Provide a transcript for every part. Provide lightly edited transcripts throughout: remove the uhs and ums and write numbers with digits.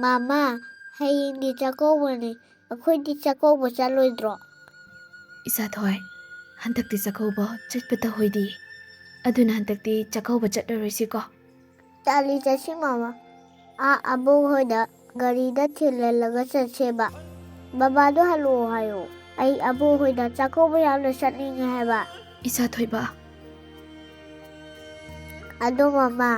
ꯃꯥꯃꯥ ꯍꯌꯦꯡꯗꯤ ꯆꯥꯛꯀꯧꯕꯅꯤ ꯑꯩꯈꯣꯏꯗꯤ ꯆꯥꯛꯀꯧꯕ ꯆꯠꯂꯣꯏꯗ꯭ꯔꯣ? ꯏꯆꯥꯊꯣꯏ, ꯍꯟꯗꯛꯇꯤ ꯆꯥꯛꯀꯧꯕ ꯆꯠꯄꯇ ꯍꯣꯏꯗꯤ, ꯑꯗꯨꯅ ꯍꯟꯗꯛꯇꯤ ꯆꯥꯛꯀꯧꯕ ꯆꯠꯂꯔꯣꯏꯁꯤꯀꯣ? ꯆꯠꯁꯤ ꯃꯥꯃꯥ, ꯑꯕꯣꯛ ꯍꯣꯏꯗ ꯒꯥꯔꯤꯗ ꯊꯤꯜꯍꯜꯂꯒ ꯆꯠꯁꯦꯕ꯫ ꯕꯕꯥꯗꯣ ꯍꯜꯂꯛꯑꯣ ꯍꯥꯏꯌꯣ, ꯑꯩ ꯑꯕꯣꯛ ꯍꯣꯏꯗ ꯆꯥꯛꯀꯧꯕ ꯌꯥꯝꯅ ꯆꯠꯅꯤꯡꯉꯦ ꯍꯥꯏꯕ꯫ ꯏꯆꯥꯊꯣꯏꯕ, ꯑꯗꯣ ꯃꯥꯃꯥ,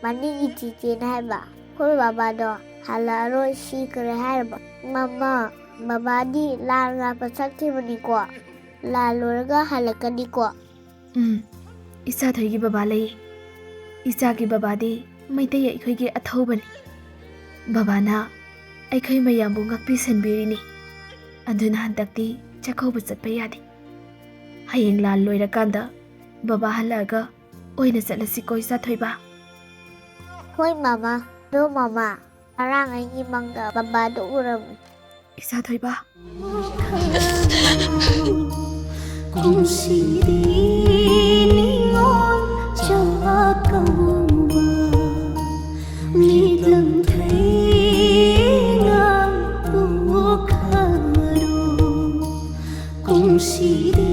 ꯃꯅꯤꯡꯒꯤ ꯆꯤꯆꯦꯅ ꯍꯥꯏꯕ ꯑꯩꯈꯣꯏ ꯕꯕꯥꯗꯣ ꯍꯜꯂꯛꯑꯔꯣꯏ ꯁꯤꯈ꯭ꯔꯦ ꯍꯥꯏꯔꯕ꯫ ꯃꯥꯃꯥ, ꯕꯕꯥꯗꯤ ꯂꯥꯟ ꯉꯥꯛꯄ ꯆꯠꯈꯤꯕꯅꯤꯀꯣ, ꯂꯥꯟ ꯂꯣꯏꯔꯒ ꯍꯜꯂꯛꯀꯅꯤꯀꯣ? ꯏꯆꯥꯊꯣꯏꯒꯤ ꯕꯕꯥ ꯂꯩ꯫ ꯏꯆꯥꯒꯤ ꯕꯕꯥꯗꯤ ꯃꯩꯇꯩ ꯑꯩꯈꯣꯏꯒꯤ ꯑꯊꯧꯕꯅꯤ꯫ ꯕꯕꯥꯅ ꯑꯩꯈꯣꯏ ꯃꯌꯥꯝꯕꯨ ꯉꯥꯛꯄꯤ ꯁꯦꯟꯕꯤꯔꯤꯅꯤ꯫ ꯑꯗꯨꯅ ꯍꯟꯗꯛꯇꯤ ꯆꯥꯛꯀꯧꯕ ꯆꯠꯄ ꯌꯥꯗꯦ꯫ ꯍꯌꯦꯡ ꯂꯥꯟ ꯂꯣꯏꯔꯀꯥꯟꯗ ꯕꯕꯥ ꯍꯜꯂꯛꯑꯒ ꯑꯣꯏꯅ ꯆꯠꯂꯁꯤꯀꯣ ꯏꯆꯥꯊꯣꯏꯕ? ꯍꯣꯏ ꯃꯥꯃꯥ, ꯑꯗꯣ ꯃꯥꯃꯥ, ꯉꯔꯥꯡ ꯑꯩꯒꯤ ꯃꯪꯗ ꯕꯕꯥꯗꯣ ꯎꯔꯝꯃꯤ꯫ ꯏꯆꯥꯊꯣꯏꯕ, ꯀꯨꯝꯁꯤꯗꯤ ꯅꯤꯉꯣꯜ ꯆꯥꯛꯀꯧꯕ ꯃꯤꯠꯂꯝꯊꯩ ꯉꯥꯟ ꯄꯣꯛꯈꯔꯣ, ꯀꯨꯝꯁꯤꯗꯤ